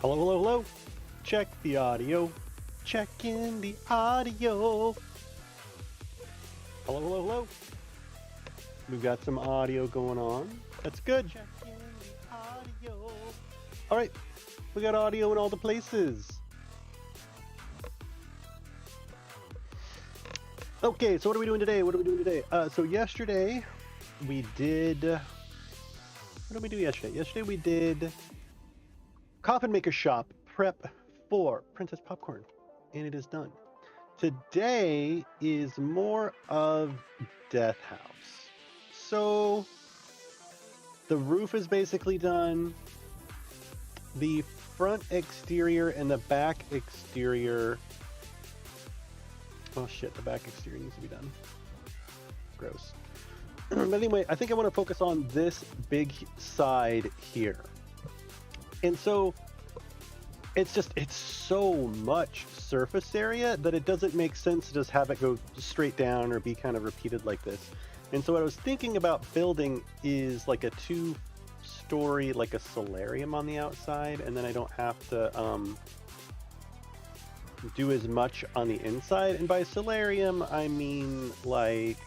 Hello, hello, hello. Check the audio. Check in the audio. Hello, hello, hello. We've got some audio going on. That's good. Check in the audio. All right, we got audio in all the places. Okay, so what are we doing today? So yesterday we did. What did we do yesterday? Yesterday we did Coffin Maker Shop prep for Princess Popcorn, and it is done. Today is more of Death House. So the roof is basically done. The front exterior and the back exterior. Oh shit, the back exterior needs to be done. Gross. But anyway, I think I want to focus on this big side here. And so it's so much surface area that it doesn't make sense to just have it go straight down or be kind of repeated like this. And so what I was thinking about building is like a 2-story, like a solarium on the outside, and then I don't have to do as much on the inside. And by solarium, I mean like...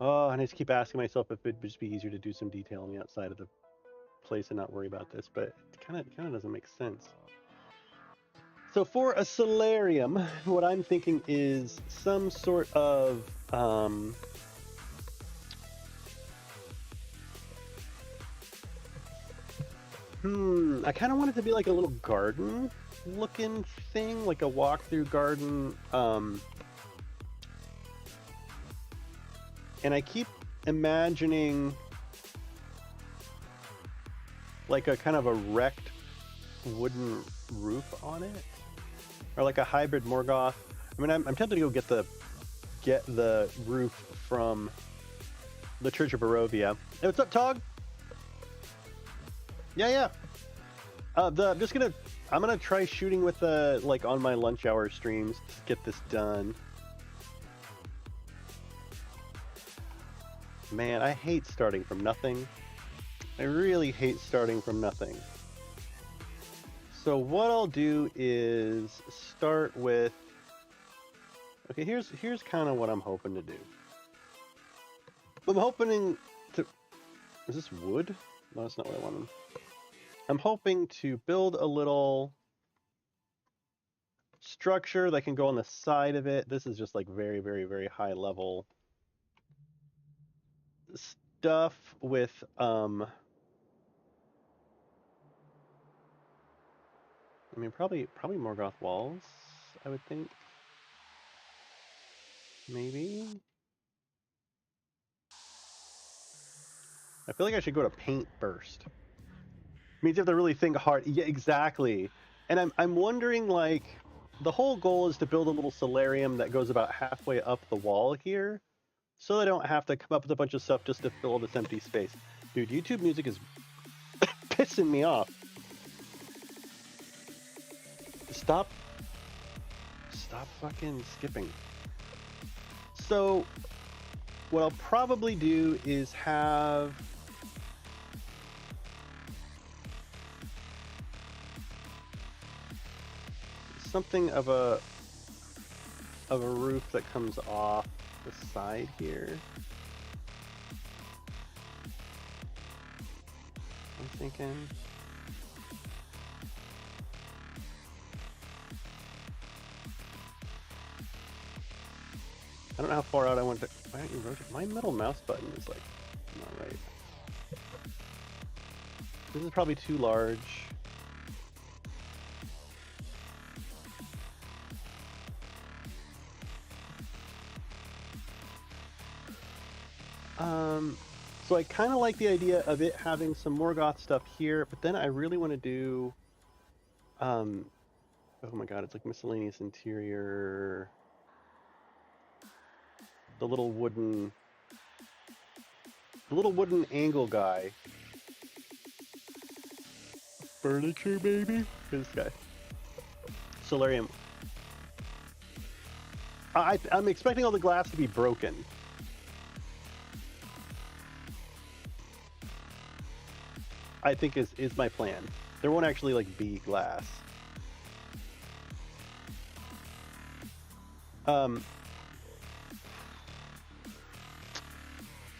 Oh, and I just keep asking myself if it'd just be easier to do some detail on the outside of the place and not worry about this, but it kind of doesn't make sense. So for a solarium, what I'm thinking is some sort of I kind of want it to be like a little garden looking thing, like a walk-through garden. And I keep imagining like a kind of a wrecked wooden roof on it, or like a hybrid Morgoth. I mean, I'm tempted to go get the roof from the Church of Barovia. Hey, what's up, Tog? Yeah. I'm gonna try shooting with like on my lunch hour streams to get this done. Man, I hate starting from nothing. I really hate starting from nothing. So what I'll do is start with... Okay, here's kind of what I'm hoping to do. I'm hoping to... Is this wood? No, that's not what I wanted. I'm hoping to build a little structure that can go on the side of it. This is just like very, very, very high level stuff with I mean probably Morgoth walls, I would think. Maybe. I feel like I should go to paint first. Means you have to really think hard. Yeah, exactly. And I'm wondering, like, the whole goal is to build a little solarium that goes about halfway up the wall here, so I don't have to come up with a bunch of stuff just to fill this empty space. Dude, YouTube music is pissing me off. Stop fucking skipping. So what I'll probably do is have something of a roof that comes off the side here. I'm thinking. I don't know how far out I want to... Why don't you rotate? My middle mouse button is like not right. This is probably too large. So I kind of like the idea of it having some Morgoth stuff here, but then I really want to do, oh my god, it's like miscellaneous interior, the little wooden angle guy. Furniture, baby. This guy. Solarium. I'm expecting all the glass to be broken. I think is my plan. There won't actually like be glass.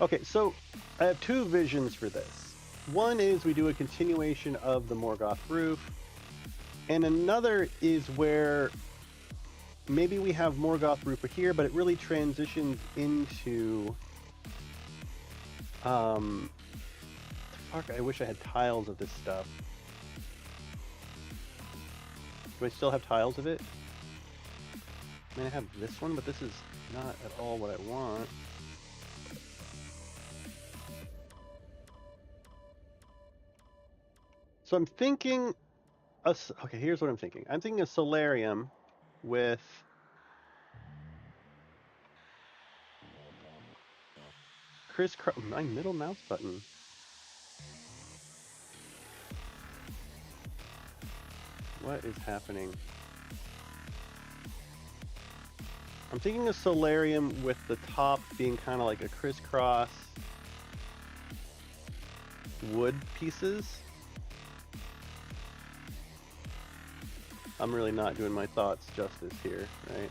Okay, so I have two visions for this. One is we do a continuation of the Morgoth roof, and another is where maybe we have Morgoth roof here, but it really transitions into fuck, I wish I had tiles of this stuff. Do I still have tiles of it? I mean, I have this one, but this is not at all what I want. So I'm thinking, okay, here's what I'm thinking. I'm thinking a solarium with crisscross. My middle mouse button. What is happening? I'm thinking a solarium with the top being kind of like a crisscross wood pieces. I'm really not doing my thoughts justice here, right?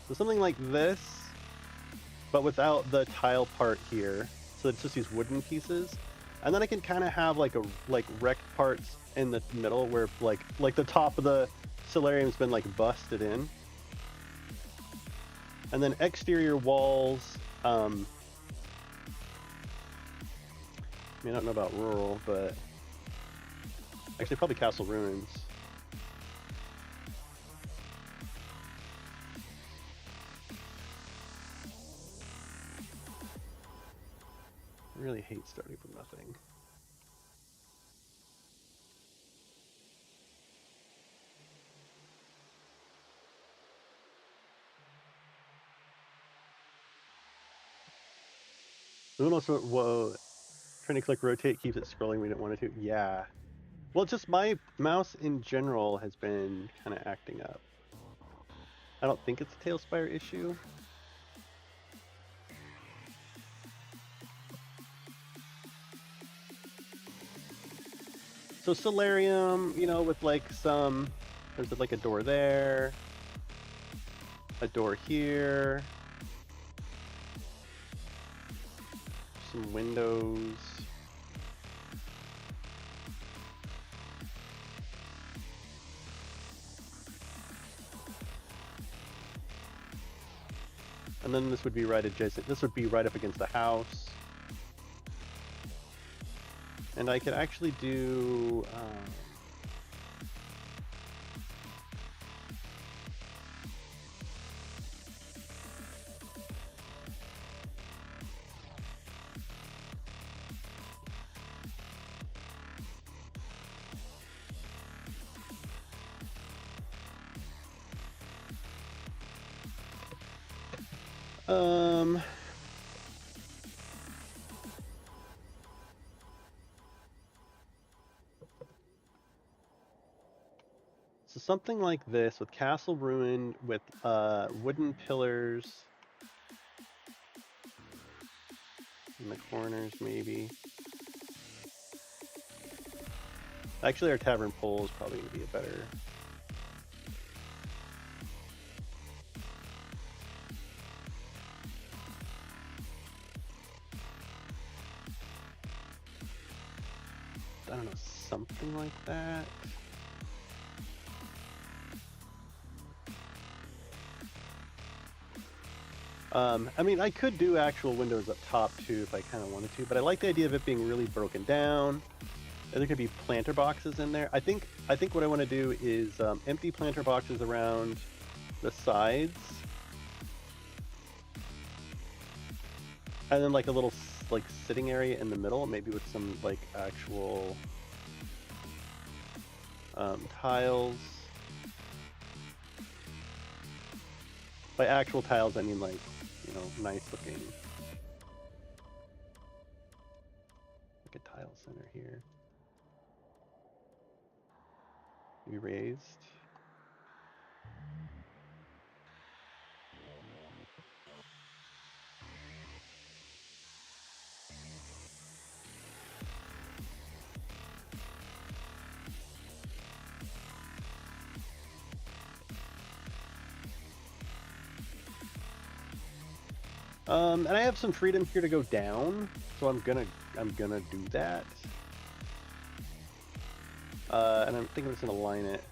So something like this, but without the tile part here. So it's just these wooden pieces. And then I can kind of have like wrecked parts in the middle where like the top of the solarium's been like busted in. And then exterior walls, I mean, I don't know about rural, but actually probably castle ruins. I really hate starting from nothing. Whoa. Trying to click rotate keeps it scrolling. We didn't want it to. Yeah. Well, just my mouse in general has been kind of acting up. I don't think it's a Talespire issue. So solarium, you know, with like some, there's like a door there, a door here, some windows. And then this would be right adjacent. This would be right up against the house. And I could actually do... so something like this with castle ruin with wooden pillars in the corners, maybe. Actually, our tavern pole is probably going to be a better... I don't know, something like that. I mean, I could do actual windows up top too if I kind of wanted to, but I like the idea of it being really broken down. And there could be planter boxes in there. I think what I want to do is empty planter boxes around the sides, and then like a little like sitting area in the middle, maybe with some like actual tiles. By actual tiles, I mean like, you know, nice looking. Like a tile center here. Maybe raised. And I have some freedom here to go down, so I'm gonna do that. And I think I'm just gonna line it.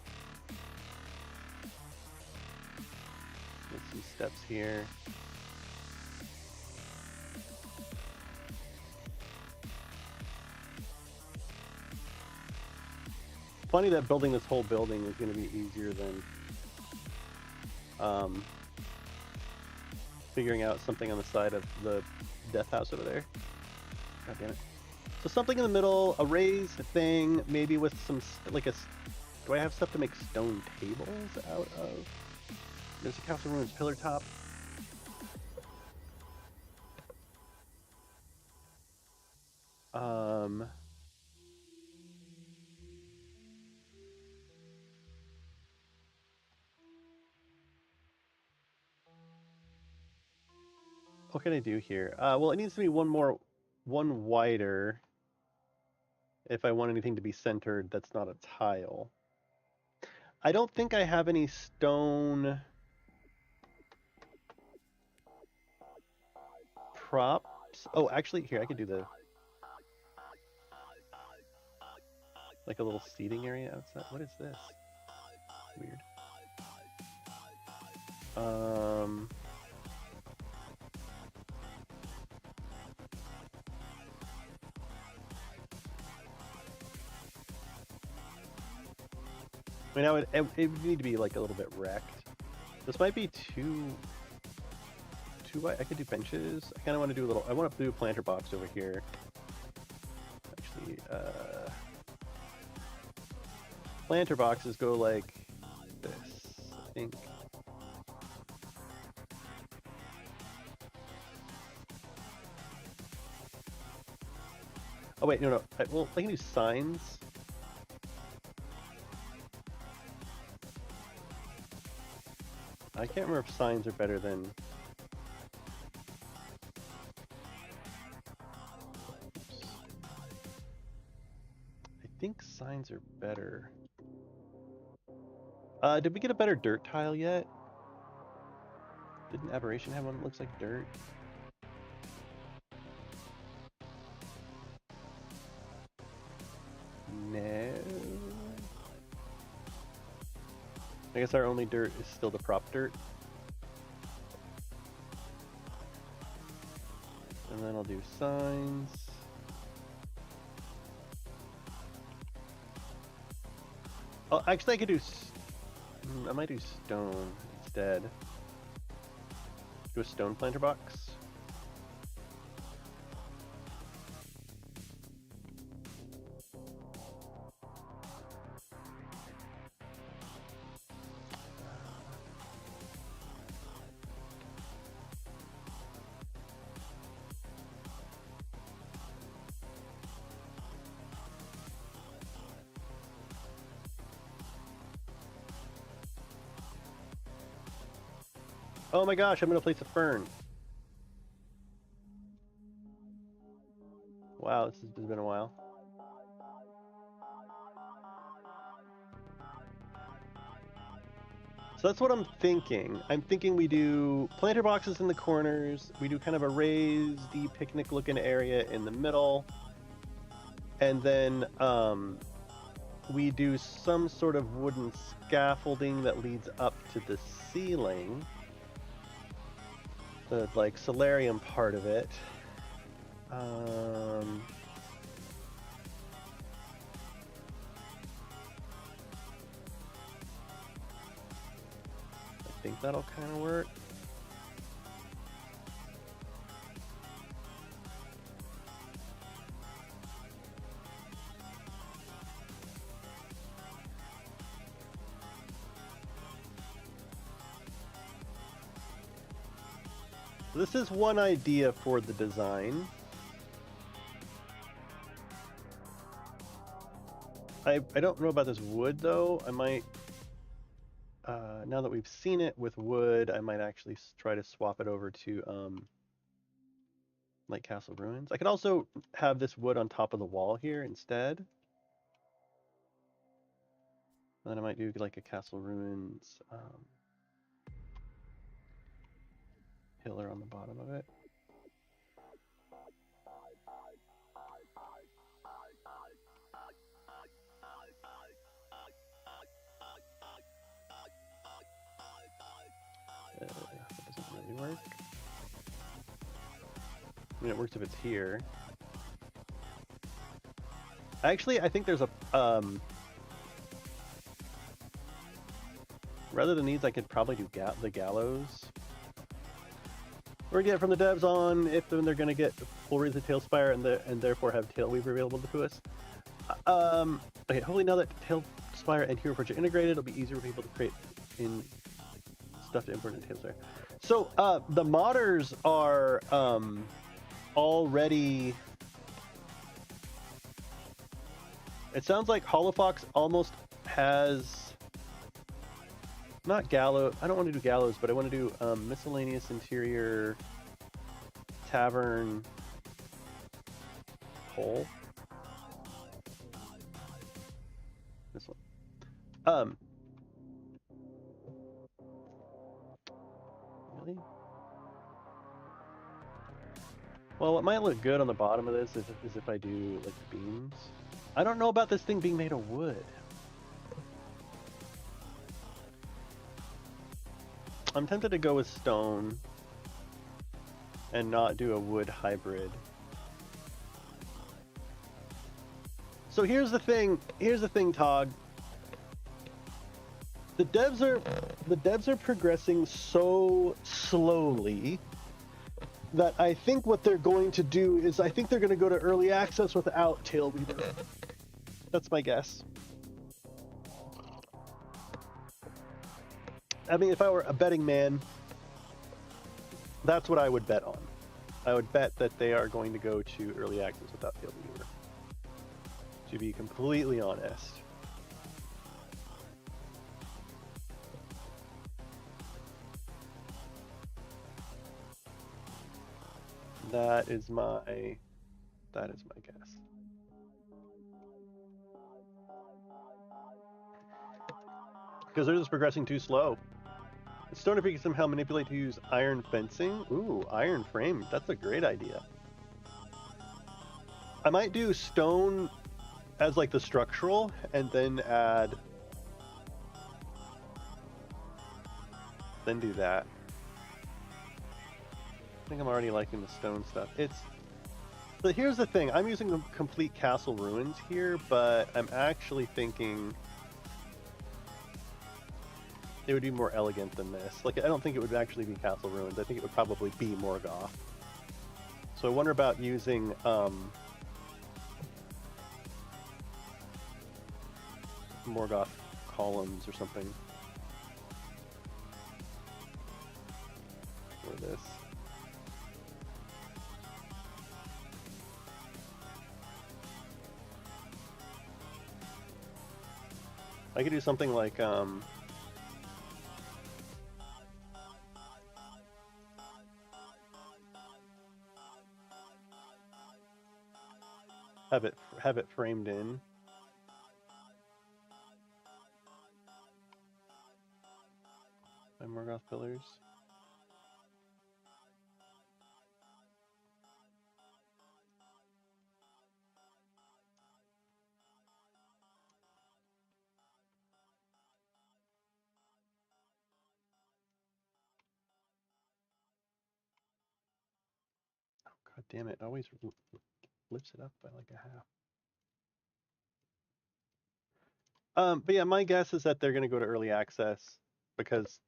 With some steps here. Funny that building this whole building is going to be easier than figuring out something on the side of the death house over there. God damn it. So something in the middle, a raised thing, maybe with some, like a, do I have stuff to make stone tables out of? There's a Castle Ruins pillar top. What can I do here? Well, it needs to be one wider if I want anything to be centered that's not a tile. I don't think I have any stone props. Oh, actually, here, I could do the, like a little seating area outside. What is this? Weird. I mean, it would need to be like a little bit wrecked. This might be too wide. I could do benches. I kind of want to do a little. I want to do a planter box over here. Actually, planter boxes go like this, I think. Oh wait, no. Well, I can do signs. I can't remember if signs are better than. I think signs are better. Did we get a better dirt tile yet? Didn't Aberration have one that looks like dirt? No. I guess our only dirt is still the prop dirt. And then I'll do signs. Oh, actually I could do, I might do stone instead. Do a stone planter box. Oh my gosh, I'm gonna place a fern. Wow, this has been a while. So that's what I'm thinking. I'm thinking we do planter boxes in the corners. We do kind of a raised picnic looking area in the middle. And then we do some sort of wooden scaffolding that leads up to the ceiling. The like solarium part of it. I think that'll kind of work. This is one idea for the design. I don't know about this wood though. I might, now that we've seen it with wood, I might actually try to swap it over to like Castle Ruins. I could also have this wood on top of the wall here instead. And then I might do like a Castle Ruins pillar on the bottom of it. really work? I mean, it works if it's here. Actually, I think there's a rather than these, I could probably do the gallows. Or get from the devs on if they're going to get full reads of Talespire and therefore have Tailweaver available to us. Okay, hopefully now that Talespire and Hero Project integrated, it'll be easier for people to create in stuff to import into Talespire. So the modders are already. It sounds like Holofox almost has. Not gallows. I don't want to do gallows, but I want to do miscellaneous interior tavern hole. This one. Really? Well, what might look good on the bottom of this is if I do like beams. I don't know about this thing being made of wood. I'm tempted to go with stone and not do a wood hybrid. So here's the thing, Tog. The devs are progressing so slowly that I think what they're going to do is I think they're going to go to early access without Tailweaver. That's my guess. I mean, if I were a betting man, that's what I would bet on. I would bet that they are going to go to early access without Tailweaver. To be completely honest. That is my guess. Because they're just progressing too slow. Stone if you can somehow manipulate to use iron fencing. Ooh, iron frame. That's a great idea. I might do stone as like the structural and then then do that. I think I'm already liking the stone stuff. But here's the thing. I'm using complete castle ruins here, but I'm actually thinking it would be more elegant than this. Like, I don't think it would actually be castle ruins. I think it would probably be Morgoth. So I wonder about using Morgoth columns or something for this. I could do something like have it framed in. By Morgoth pillars. Oh, God damn it. It always lifts it up by like a half. But yeah, my guess is that they're going to go to early access because,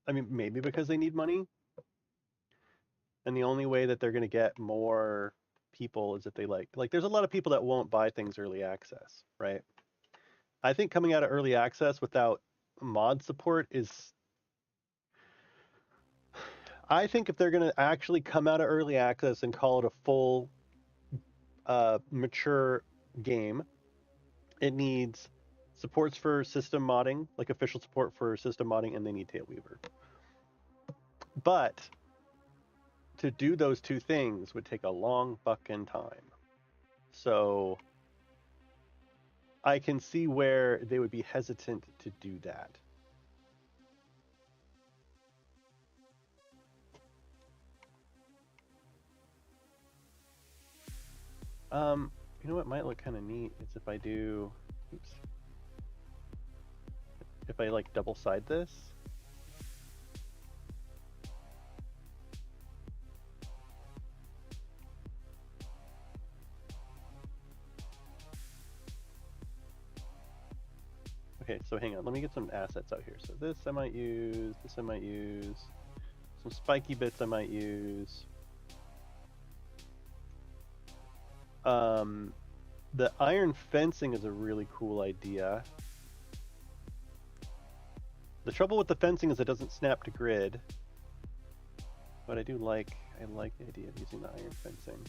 I mean, maybe because they need money. And the only way that they're going to get more people is if they like, there's a lot of people that won't buy things early access, right? I think coming out of early access without mod support is, I think if they're going to actually come out of early access and call it a full, mature game, it needs supports for system modding, like official support for system modding, and they need Tailweaver. But to do those two things would take a long fucking time. So I can see where they would be hesitant to do that. You know what might look kind of neat is if I do, oops, if I like double side this. So hang on, let me get some assets out here. So this I might use, this I might use, some spiky bits I might use. The iron fencing is a really cool idea. The trouble with the fencing is it doesn't snap to grid. But I like the idea of using the iron fencing.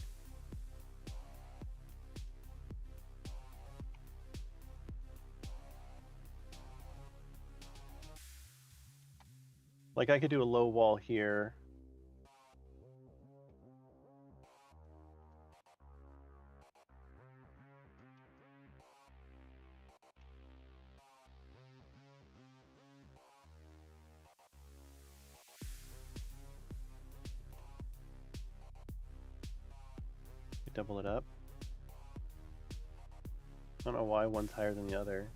Like I could do a low wall here. Double it up. I don't know why one's higher than the other.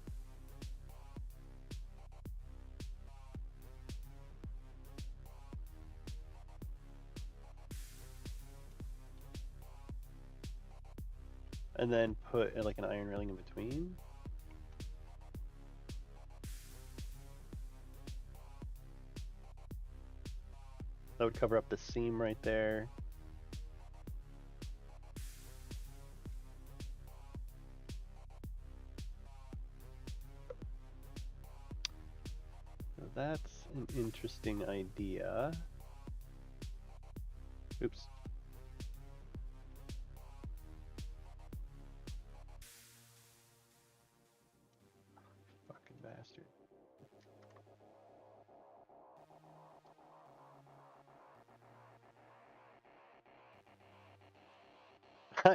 And then put like an iron railing in between. That would cover up the seam right there. So that's an interesting idea. Oops. Fucking bastard.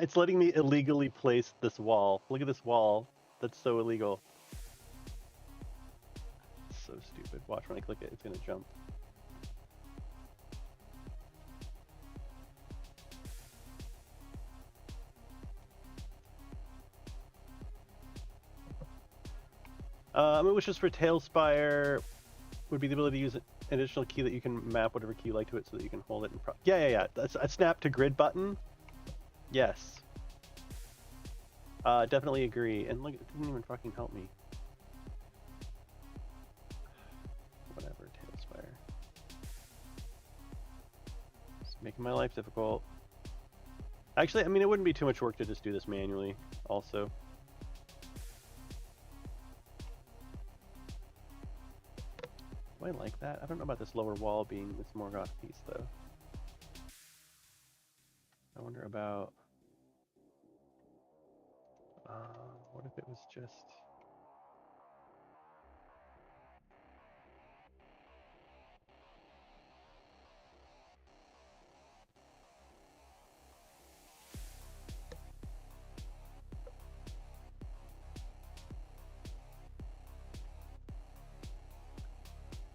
It's letting me illegally place this wall. Look at this wall. That's so illegal. It's so stupid. Watch when I click it, it's gonna jump. Wishes for Talespire would be the ability to use an additional key that you can map whatever key you like to it so that you can hold it and yeah. That's a snap to grid button. Yes. Definitely agree. And look, it didn't even fucking help me. Whatever, Talespire. It's making my life difficult. Actually, I mean, it wouldn't be too much work to just do this manually, also. Do I like that? I don't know about this lower wall being this Morgoth piece, though. I wonder about... what if it was just...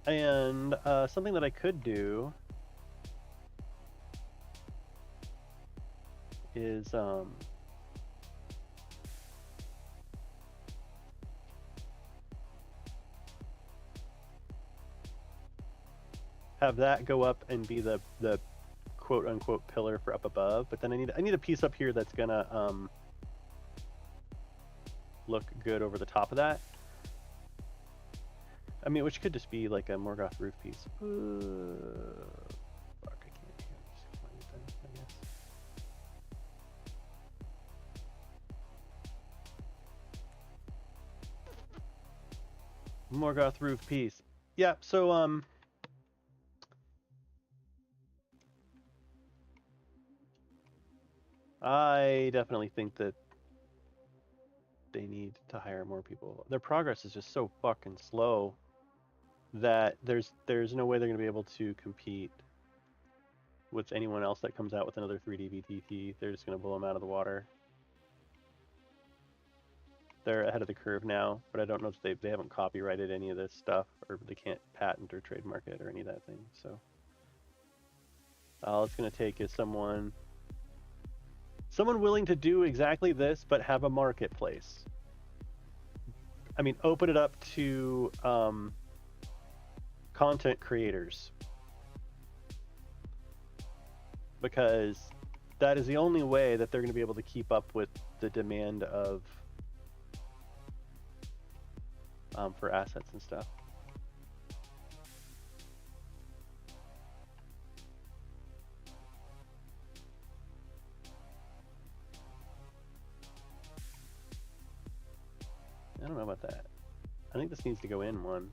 And something that I could do is have that go up and be the quote unquote pillar for up above, but then I need a piece up here that's gonna look good over the top of that. I mean, which could just be like a Morgoth roof piece. Fuck, I can't just find it then, I guess. Morgoth roof piece. Yeah, so I definitely think that they need to hire more people. Their progress is just so fucking slow that there's no way they're going to be able to compete with anyone else that comes out with another 3D VTT. They're just going to blow them out of the water. They're ahead of the curve now, but I don't know if they haven't copyrighted any of this stuff, or they can't patent or trademark it or any of that thing. So all it's going to take is someone willing to do exactly this, but have a marketplace. I mean, open it up to content creators, because that is the only way that they're going to be able to keep up with the demand of for assets and stuff. I don't know about that. I think this needs to go in one.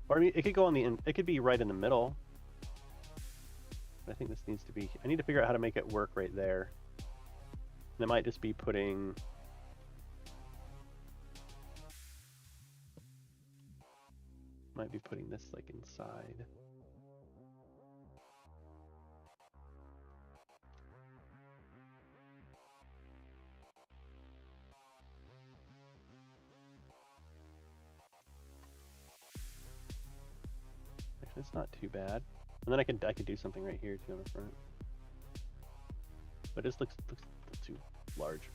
Or I mean, it could go on the it could be right in the middle. But I think this needs to be. I need to figure out how to make it work right there. And it might just be putting. Might be putting this like inside. Actually, it's not too bad. And then I could do something right here too on the front. But this looks too large.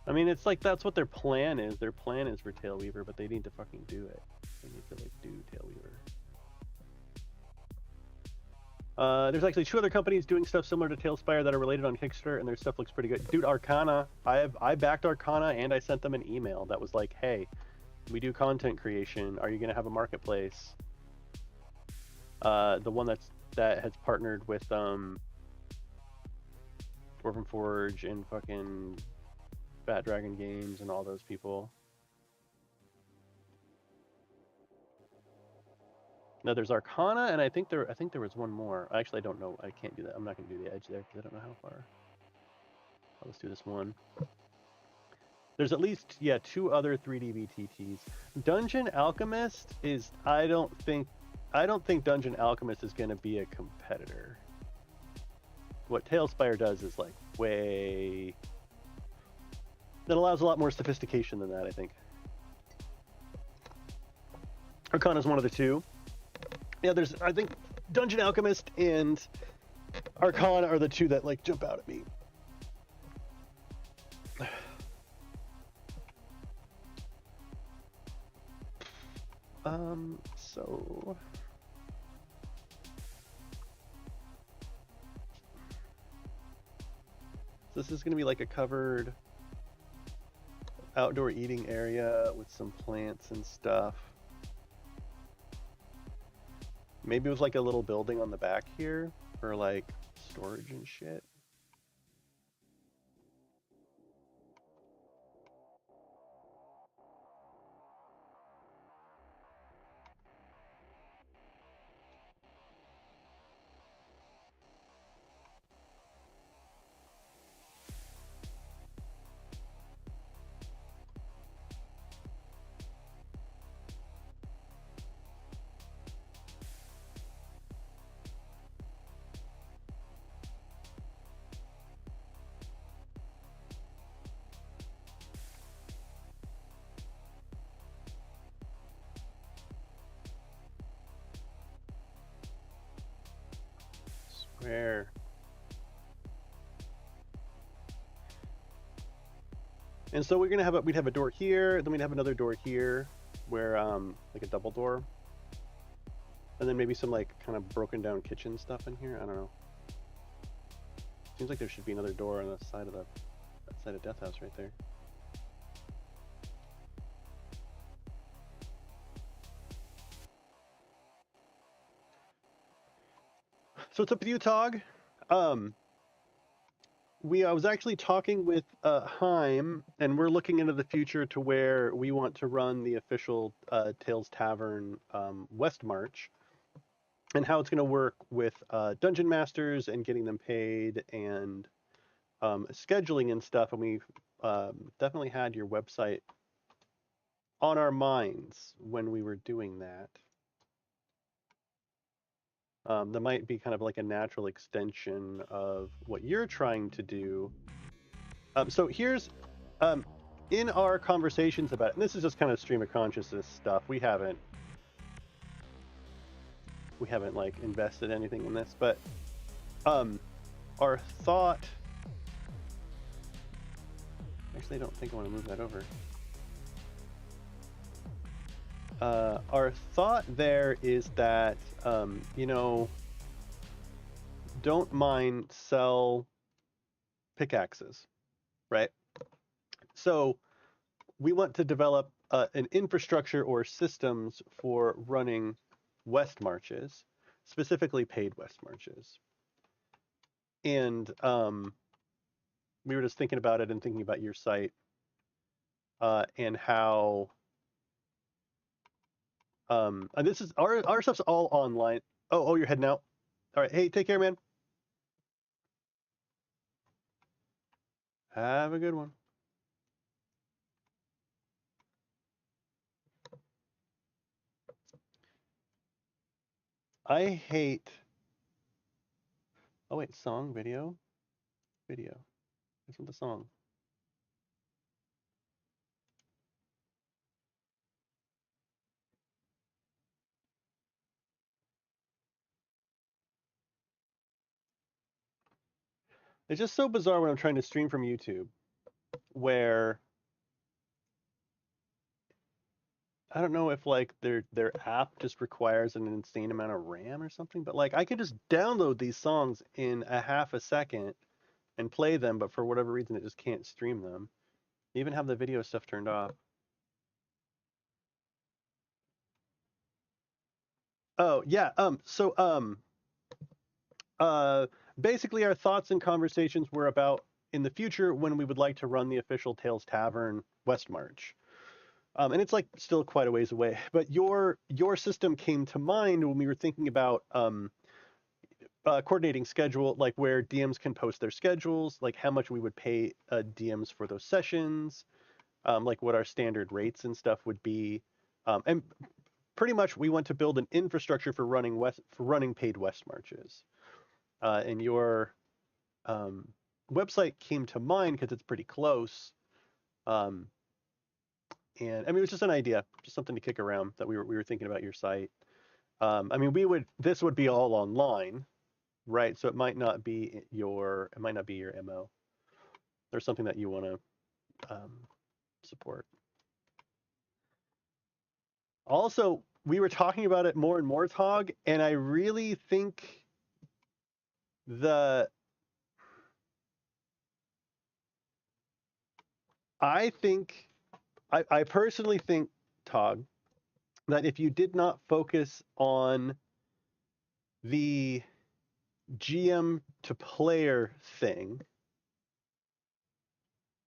I mean, it's like that's what their plan is. Their plan is for Tailweaver, but they need to fucking do it. They need to like do Tailweaver. There's actually 2 other companies doing stuff similar to Talespire that are related on Kickstarter, and their stuff looks pretty good. Dude, Arcana, I backed Arcana, and I sent them an email that was like, hey, we do content creation. Are you gonna have a marketplace? The one that has partnered with Dwarven Forge and fucking Fat Dragon Games and all those people. No, there's Arcana, and I think there was one more. Actually, I don't know. I can't do that. I'm not going to do the edge there because I don't know how far. I'll just do this one. There's at least 2 other 3D BTTs. Dungeon Alchemist is. I don't think Dungeon Alchemist is going to be a competitor. What Talespire does is like way. That allows a lot more sophistication than that, I think. Arcana is one of the 2. Yeah, I think Dungeon Alchemist and Arcana are the 2 that like jump out at me. So this is going to be like a covered outdoor eating area with some plants and stuff. Maybe with like a little building on the back here for like storage and shit. Where? And so we're gonna have we'd have a door here, then we'd have another door here, where like a double door, and then maybe some like kind of broken down kitchen stuff in here. I don't know. Seems like there should be another door on the side of that side of Death House right there. So it's up to you, Tog. I was actually talking with Heim, and we're looking into the future to where we want to run the official Tales Tavern West March, and how it's going to work with dungeon masters and getting them paid and scheduling and stuff. And we've definitely had your website on our minds when we were doing that. That might be kind of like a natural extension of what you're trying to do. So here's, in our conversations about it, and this is just kind of stream of consciousness stuff. We haven't like invested anything in this, but our thought. Actually, I don't think I want to move that over. our thought there is that, you know, don't mine, sell pickaxes, right? So we want to develop an infrastructure or systems for running west marches, specifically paid west marches. And we were just thinking about it and thinking about your site and how and this is our stuff's all online. Oh, you're heading out. All right, hey, take care, man. Have a good one. I hate. Oh wait, song, video, video. This is the song. It's just so bizarre when I'm trying to stream from YouTube, where I don't know if like their app just requires an insane amount of RAM or something, but like I could just download these songs in a half a second and play them, but for whatever reason it just can't stream them. Even have the video stuff turned off. Oh yeah. Uh, Basically our thoughts and conversations were about in the future when we would like to run the official Tales Tavern West March. And it's like still quite a ways away. But your system came to mind when we were thinking about coordinating schedule, like where DMs can post their schedules, like how much we would pay DMs for those sessions, like what our standard rates and stuff would be, and pretty much we want to build an infrastructure for running paid West marches. And your website came to mind because it's pretty close. Um, and I mean, it was just an idea, just something to kick around that we were thinking about your site. I mean, this would be all online, right? So it might not be your MO. There's something that you want to support. Also, we were talking about it more and more, Tog, and I really think the I think I personally think, Tog, that if you did not focus on the GM to player thing,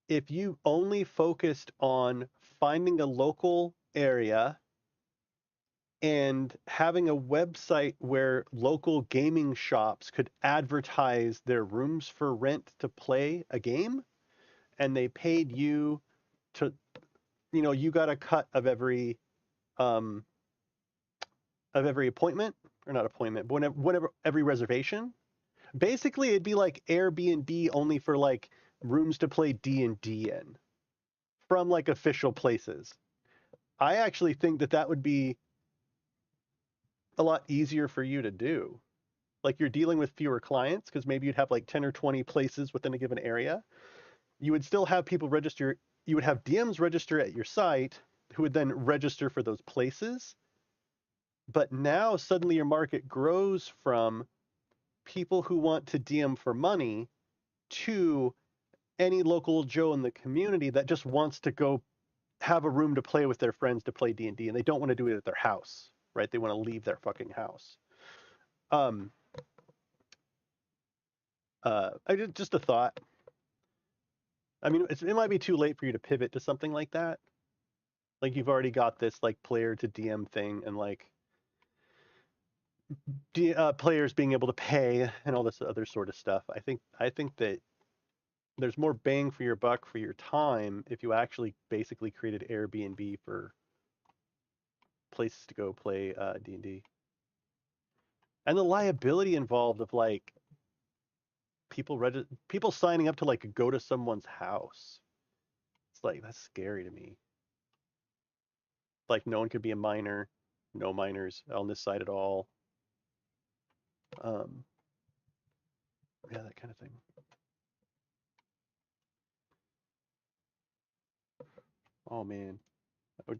if you only focused on finding a local area and having a website where local gaming shops could advertise their rooms for rent to play a game, and they paid you to, you know, you got a cut of every appointment, or not appointment, but whenever every reservation. Basically, it'd be like Airbnb only for like rooms to play D&D in from like official places. I actually think that would be a lot easier for you to do. Like you're dealing with fewer clients because maybe you'd have like 10 or 20 places within a given area. You would still have people register. You would have DMs register at your site who would then register for those places. But now suddenly your market grows from people who want to DM for money to any local Joe in the community that just wants to go have a room to play with their friends to play D&D, and they don't want to do it at their house, right? They want to leave their fucking house. Just a thought. I mean, it might be too late for you to pivot to something like that. Like you've already got this like player to DM thing, and like players being able to pay and all this other sort of stuff. I think that there's more bang for your buck for your time if you actually basically created Airbnb for places to go play D&D. And the liability involved of like people signing up to like go to someone's house. It's like that's scary to me. Like no one could be a minor, no minors on this side at all. Um, yeah, that kind of thing. Oh man,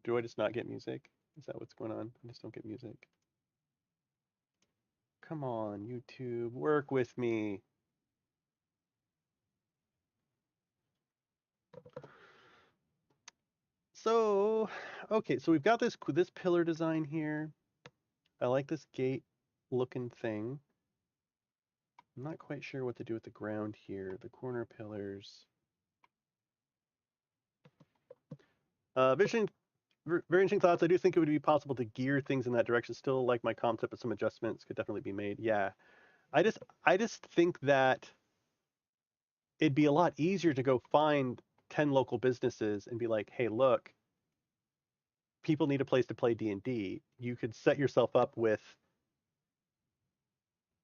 do I just not get music? Is that what's going on? I just don't get music. Come on, YouTube, work with me. So, okay, so we've got this pillar design here. I like this gate looking thing. I'm not quite sure what to do with the ground here. The corner pillars. Very interesting thoughts. I do think it would be possible to gear things in that direction. Still like my concept, but some adjustments could definitely be made. Yeah, I just think that it'd be a lot easier to go find 10 local businesses and be like, hey, look, people need a place to play D&D. You could set yourself up with,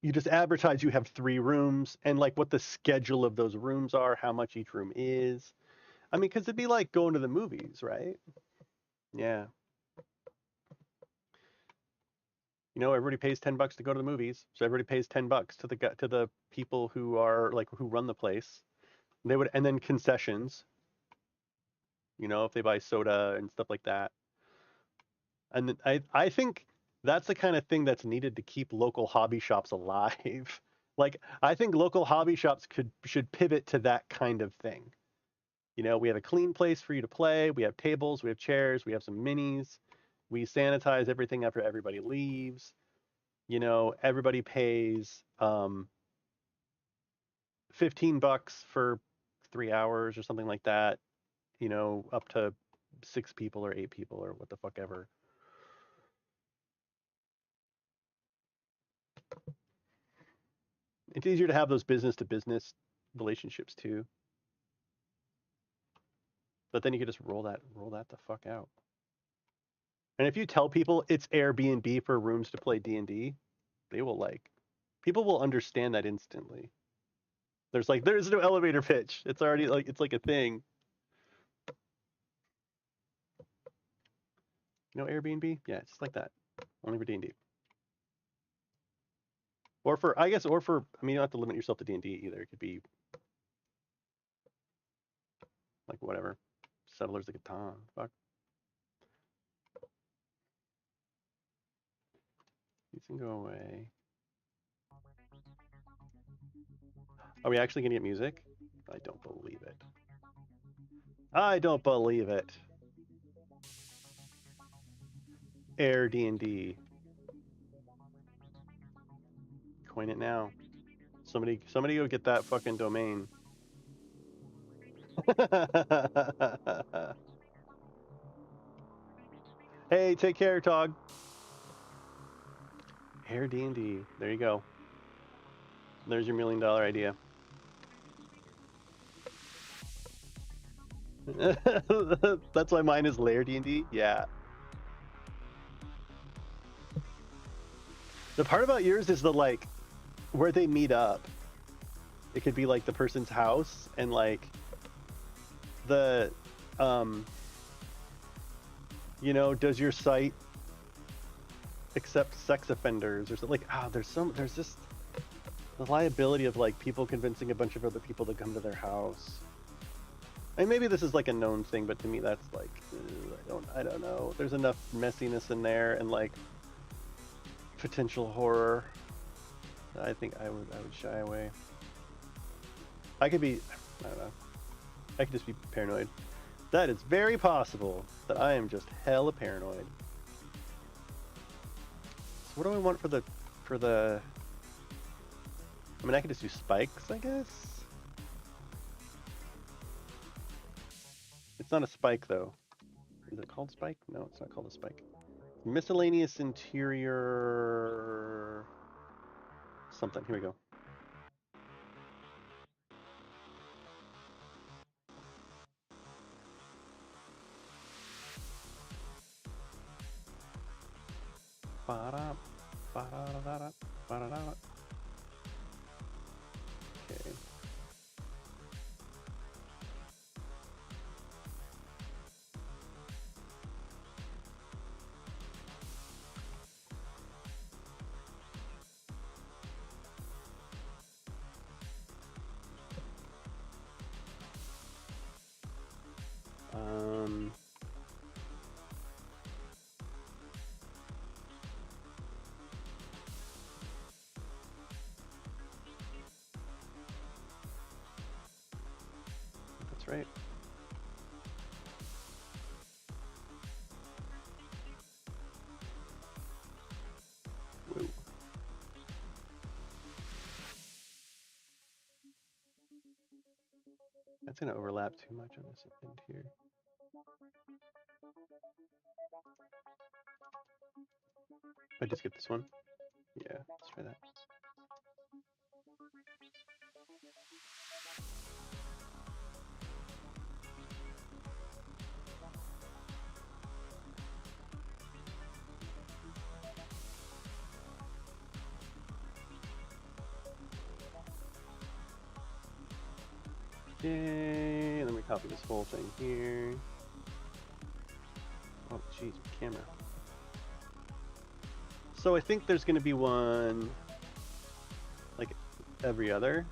you just advertise you have 3 rooms and like what the schedule of those rooms are, how much each room is. I mean, because it'd be like going to the movies, right? Yeah. You know, everybody pays $10 to go to the movies, so everybody pays $10 to the people who are like who run the place. They would, and then concessions. You know, if they buy soda and stuff like that. And I think that's the kind of thing that's needed to keep local hobby shops alive. Like I think local hobby shops should pivot to that kind of thing. You know, we have a clean place for you to play. We have tables, we have chairs, we have some minis. We sanitize everything after everybody leaves. You know, everybody pays $15 for 3 hours or something like that. You know, up to 6 people or 8 people or what the fuck ever. It's easier to have those business to business relationships too. But then you could just roll that the fuck out. And if you tell people it's Airbnb for rooms to play D&D, they will people will understand that instantly. There's no elevator pitch. It's already it's like a thing. You know Airbnb? Yeah, it's just like that. Only for D&D. Or for I mean you don't have to limit yourself to D&D either. It could be like whatever. Settlers of Catan. Fuck. These can go away. Are we actually gonna get music? I don't believe it. I don't believe it. Air D&D. Coin it now. Somebody go get that fucking domain. Hey, take care, Tog. Air D&D. There you go. There's your $1 million idea. That's why mine is Lair D&D. Yeah. The part about yours is the like where they meet up. It could be like the person's house and like the you know, does your site accept sex offenders or something? Like there's just the liability of like people convincing a bunch of other people to come to their house. And maybe this is like a known thing, but to me that's like I don't know. There's enough messiness in there and like potential horror. I think I would shy away. I don't know. I could just be paranoid. That is very possible that I am just hella paranoid. So what do I want for the I mean I could just do spikes, I guess. It's not a spike though. Is it called spike? No, it's not called a spike. Miscellaneous interior something. Here we go. Okay. right? Whoa. That's gonna overlap too much on this end here. I just get this one. Yeah, let's try that. Yay, and then we copy this whole thing here. Oh, jeez, camera. So I think there's going to be one, like, every other.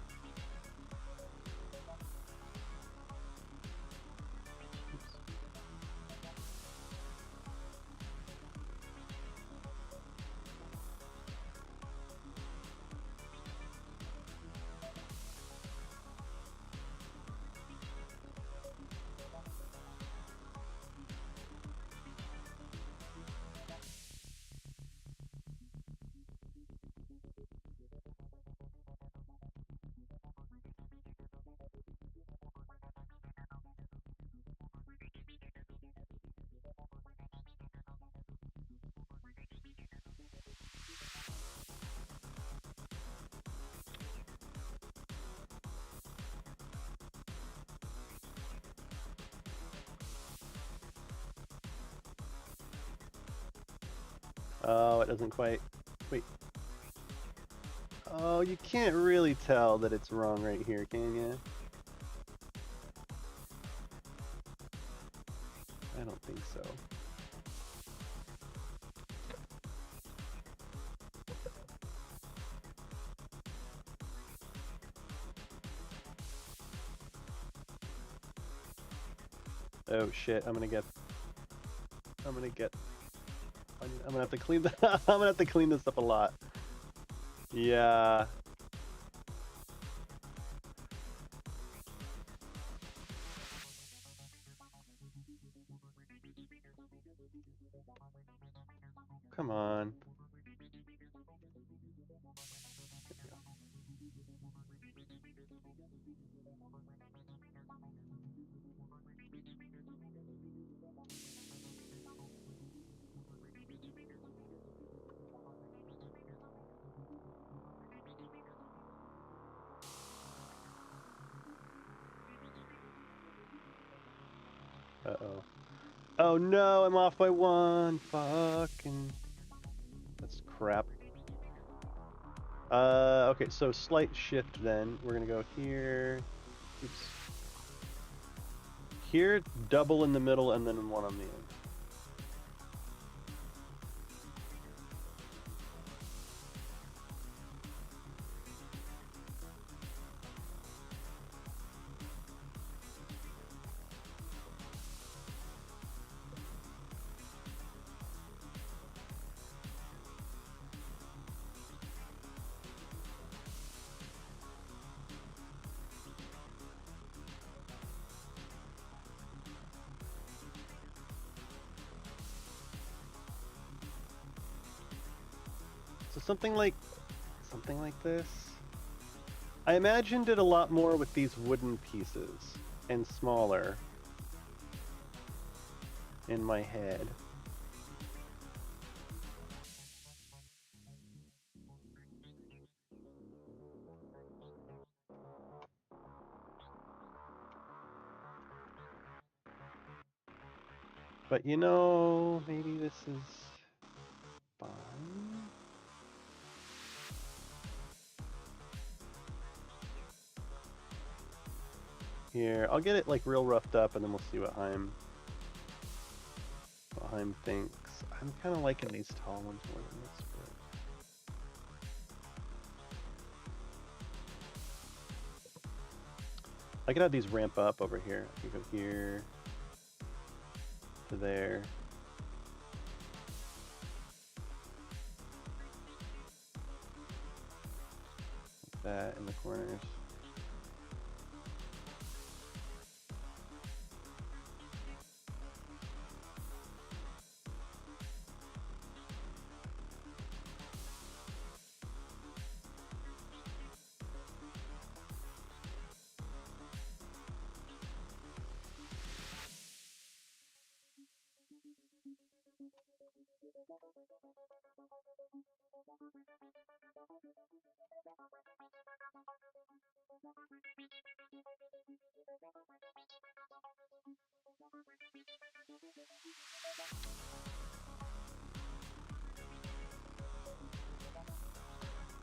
Oh, it doesn't quite. Wait. Oh, you can't really tell that it's wrong right here, can you? I don't think so. Oh shit! I'm gonna have to clean I'm gonna have to clean this up a lot. Yeah. Come on. Uh-oh. Oh no, I'm off by one. Fucking. That's crap. Okay, so slight shift then. We're gonna go here. Oops. Here, double in the middle, and then one on the end. So something like this. I imagined it a lot more with these wooden pieces and smaller in my head. But you know, maybe this is fine. Here, I'll get it like real roughed up and then we'll see what Heim thinks. I'm kind of liking these tall ones more than this. I could have these ramp up over here. I could go here to there. Like that in the corners.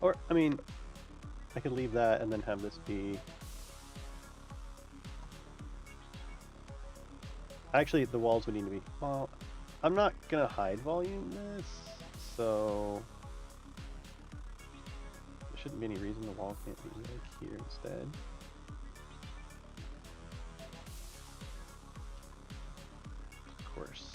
Or, I mean, I could leave that and then have this be... Actually, the walls would need to be... Well, I'm not going to hide volume this, so... There shouldn't be any reason the wall can't be like here instead. Of course.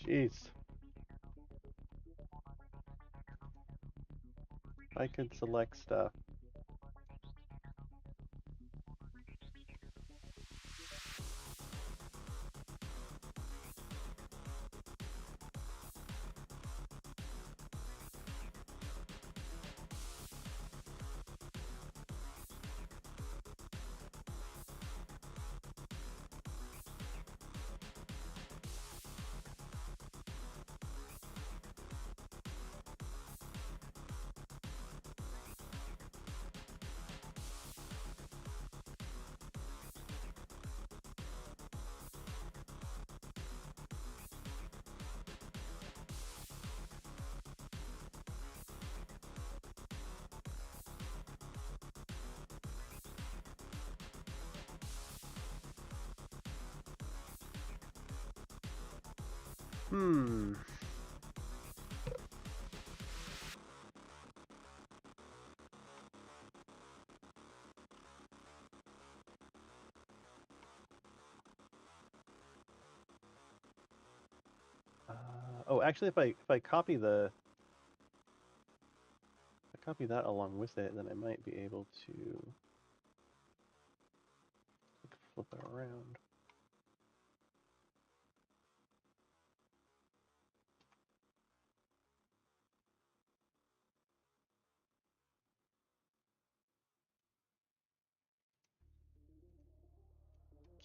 Jeez. I could select stuff. Hmm. Oh, actually, if I copy the... If I copy that along with it, then I might be able to flip it around.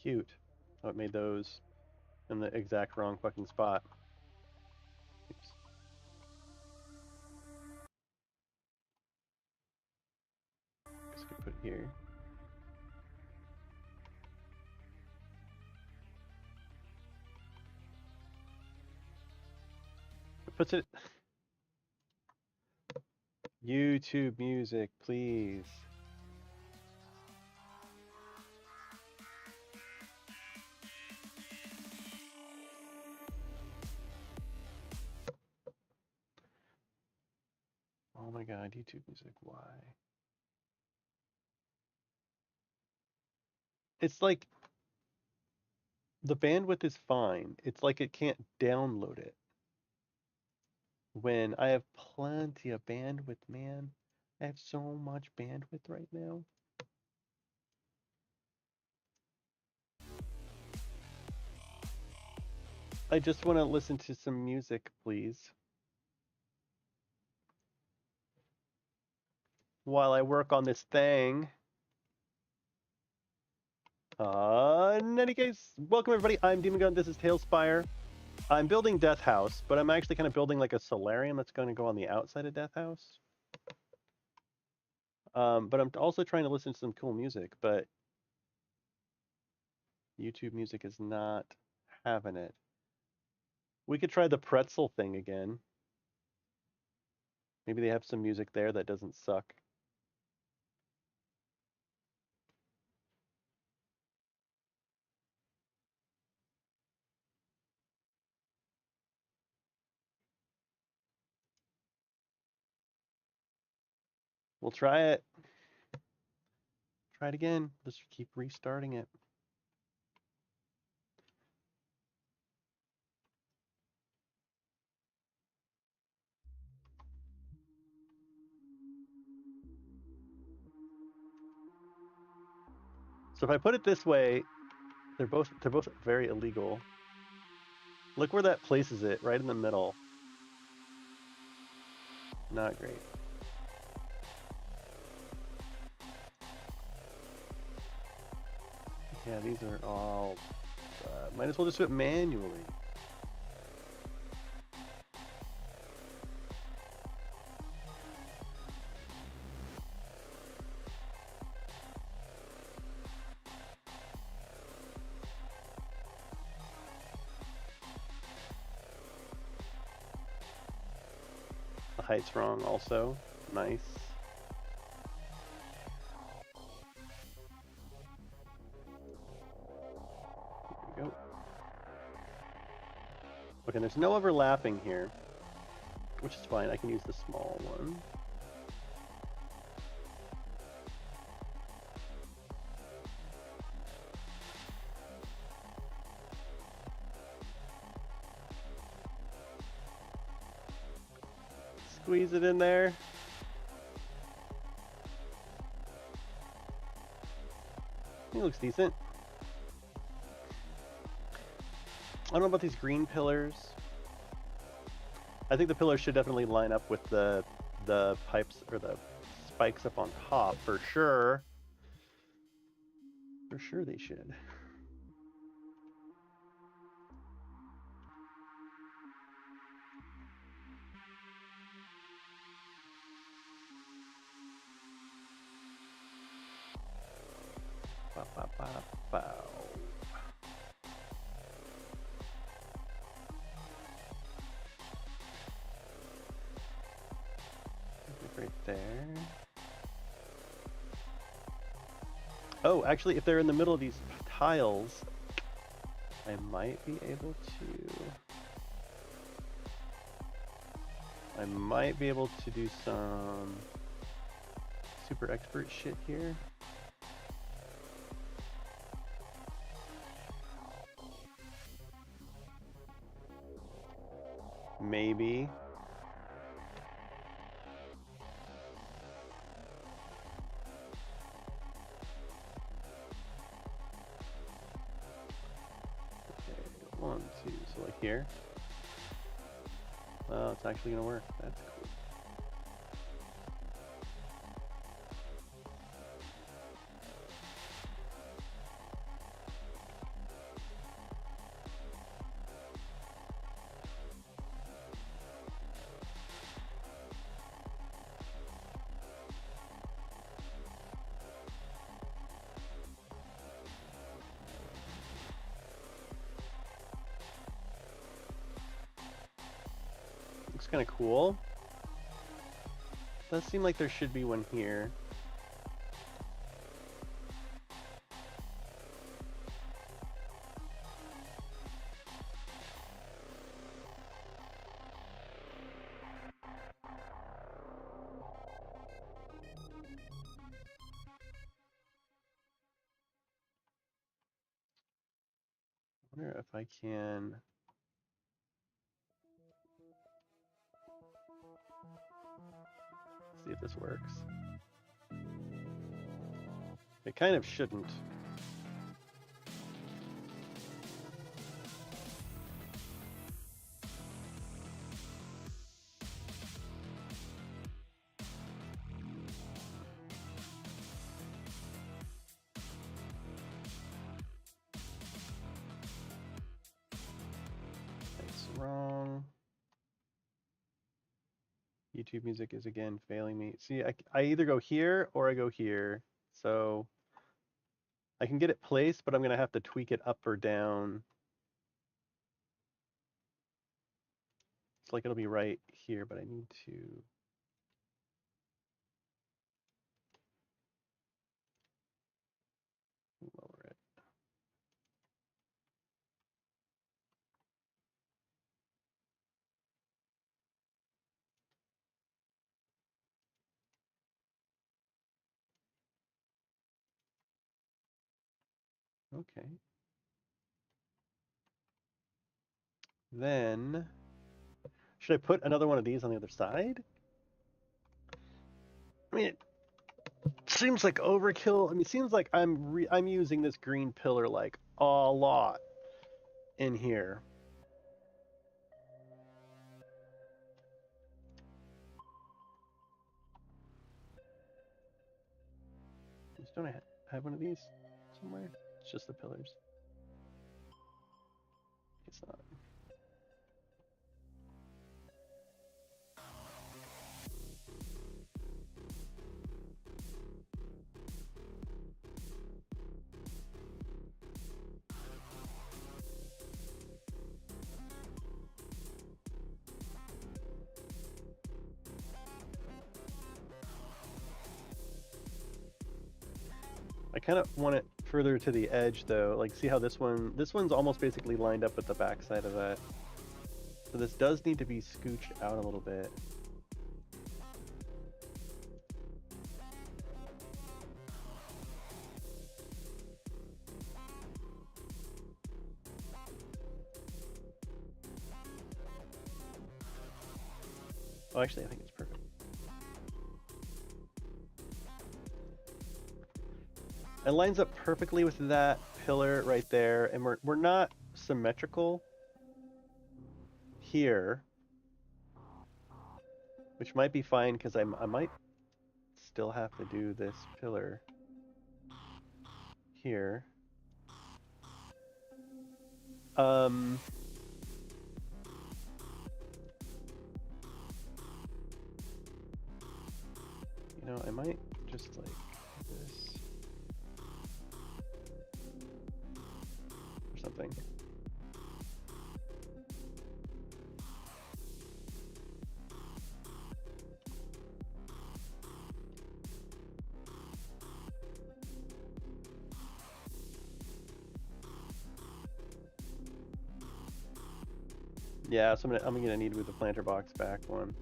Cute. Oh, it made those in the exact wrong fucking spot. Oops. Guess I could put it here. It puts it... YouTube music, please. Oh my god, YouTube music, why? It's like... The bandwidth is fine. It's like it can't download it. When I have plenty of bandwidth, man. I have so much bandwidth right now. I just want to listen to some music, please. While I work on this thing. In any case, welcome everybody. I'm Demon Gun. This is Talespire. I'm building Death House, but I'm actually kind of building like a solarium that's going to go on the outside of Death House. But I'm also trying to listen to some cool music, but YouTube music is not having it. We could try the pretzel thing again. Maybe they have some music there that doesn't suck. We'll try it. Try it again. Just keep restarting it. So if I put it this way, they're both very illegal. Look where that places it, right in the middle. Not great. Yeah, these are all... might as well just do it manually. The height's wrong also. Nice. There we go. Okay, there's no overlapping here, which is fine. I can use the small one. Squeeze it in there. It looks decent. I don't know about these green pillars. I think the pillars should definitely line up with the pipes or the spikes up on top for sure. For sure they should. Ba, ba, ba, bow. Right there. Oh, actually, if they're in the middle of these tiles, I might be able to do some super expert shit here. Maybe. Okay, 1, 2, so like here. Oh, it's actually gonna work. That's cool. Looks kind of cool. Does seem like there should be one here. I wonder if I can... see if this works. It kind of shouldn't. That's wrong. YouTube music is again failing me. See, I either go here or I go here. So I can get it placed, but I'm going to have to tweak it up or down. It's like it'll be right here, but I need to lower it. Okay. Then, should I put another one of these on the other side? I mean, it seems like overkill. I mean, it seems like I'm using this green pillar like a lot in here. Just don't I have one of these somewhere? it's just the pillars. It's not. I kind of want it further to the edge though. Like, see how this one's almost basically lined up with the back side of that. So this does need to be scooched out a little bit. Oh, actually, I think it's perfect. It lines up perfectly with that pillar right there, and we're not symmetrical here, which might be fine because I might still have to do this pillar here. You know, I might just like this or something. Yeah, so I'm gonna need to move the planter box back one.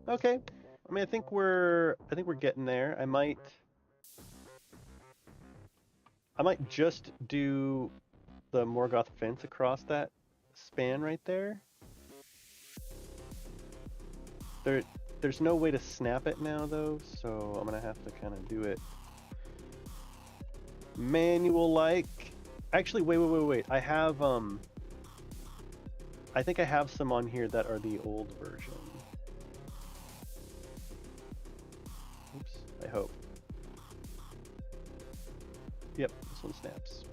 Okay. I mean, I think we're getting there. I might just do the Morgoth fence across that span right there. There's no way to snap it now though, so I'm gonna have to kind of do it manual like. Actually, wait. I have I think I have some on here that are the old version. Oops, I hope. Yep, this one snaps.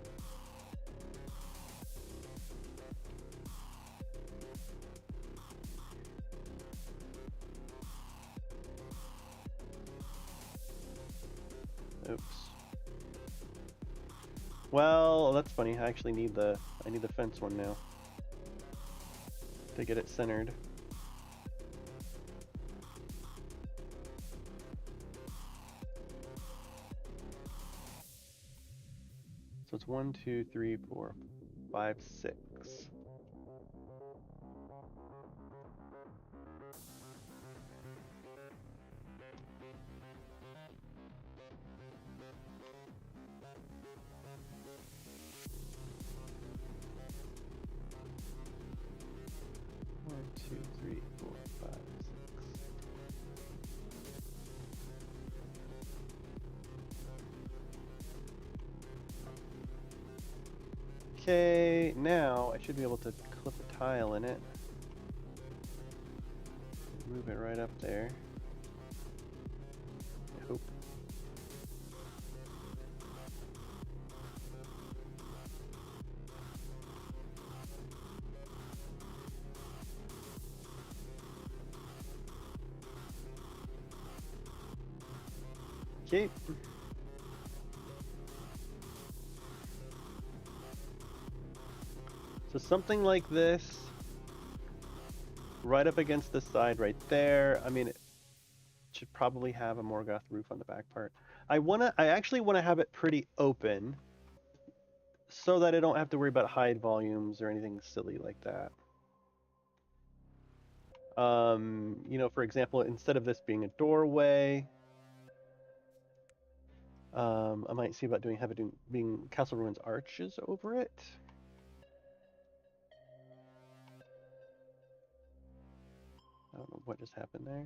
Oops. Well, that's funny. I actually need the fence one now to get it centered. So it's 1, 2, 3, 4, 5, 6. One, two, three, four, five, six. Okay, now I should be able to clip a tile in it. Move it right up there. I hope. Okay. So something like this, right up against the side right there. I mean, it should probably have a Morgoth roof on the back part. I actually wanna have it pretty open so that I don't have to worry about hide volumes or anything silly like that. You know, for example, instead of this being a doorway, I might see about being Castle Ruins arches over it. I don't know what just happened there.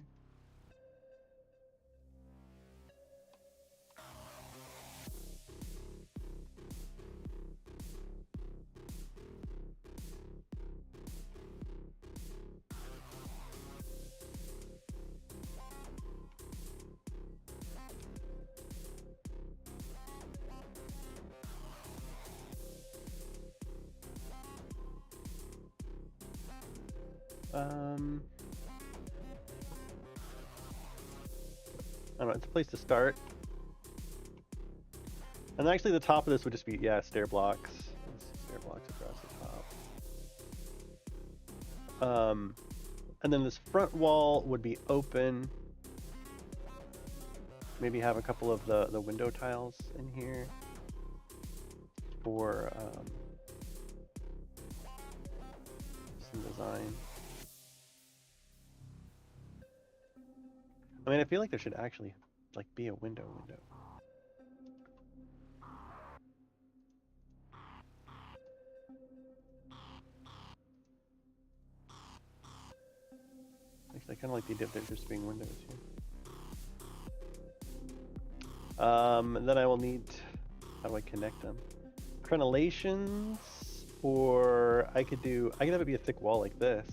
I don't know, it's a place to start. And actually the top of this would just be, yeah, stair blocks. Stair blocks across the top. And then this front wall would be open. Maybe have a couple of the window tiles in here for some design. I mean, I feel like there should actually like be a window. Actually, I kind of like the idea of there just being windows here. Then I will need, how do I connect them? Crenellations, or I could have it be a thick wall like this.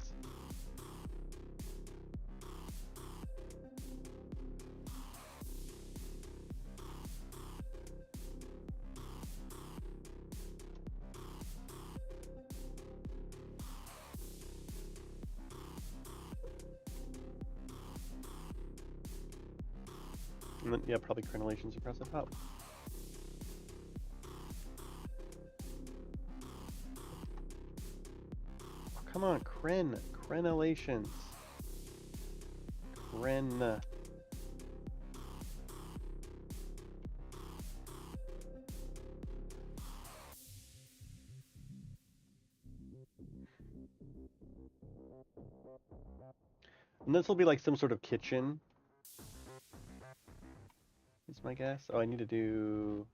And then, yeah, probably crenellations across the top. Oh, come on, crenellations. Cren. And this will be like some sort of kitchen. Is my guess. Oh, I need to do...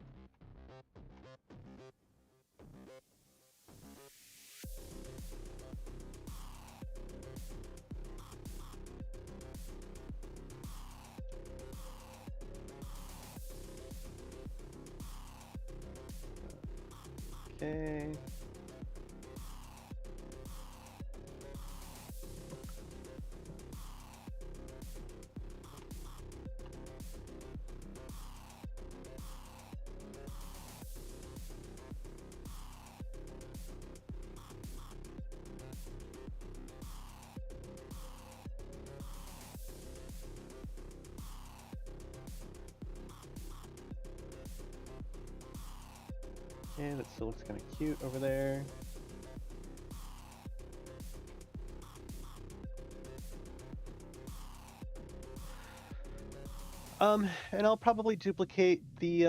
Okay. Okay, that still looks kind of cute over there. And I'll probably duplicate the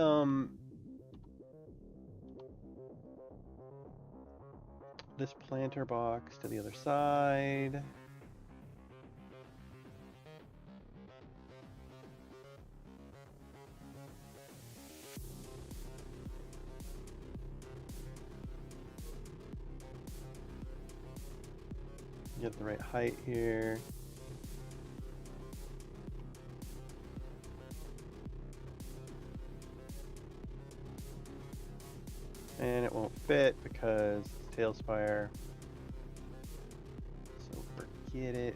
this planter box to the other side. Get the right height here. And it won't fit because it's Talespire. So forget it.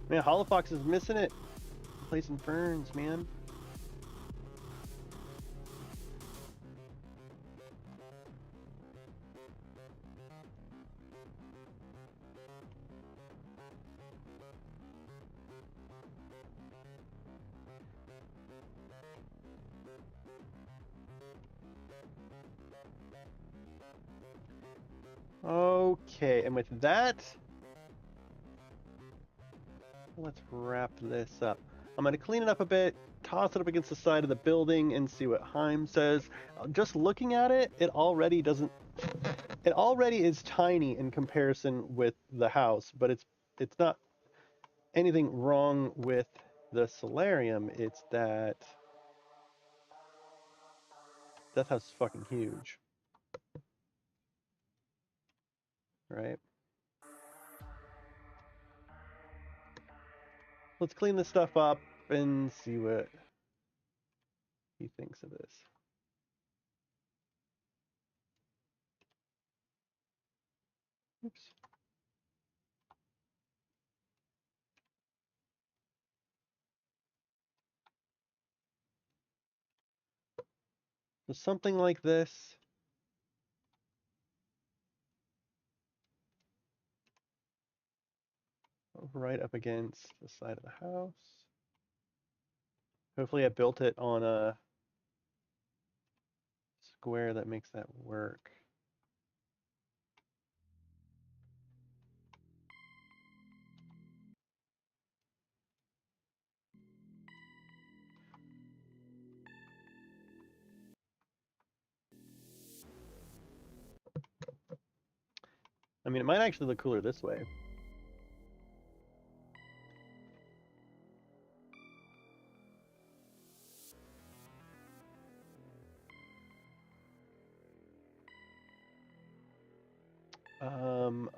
Man, Holofox is missing it. Placing ferns, man. Okay, and with that, let's wrap this up. I'm going to clean it up a bit, toss it up against the side of the building, and see what Heim says. Just looking at it, it already doesn't... It already is tiny in comparison with the house, but it's not anything wrong with the solarium. It's that that house is fucking huge, right? Let's clean this stuff up and see what he thinks of this. Oops. So something like this. Right up against the side of the house. Hopefully I built it on a square that makes that work. I mean, it might actually look cooler this way.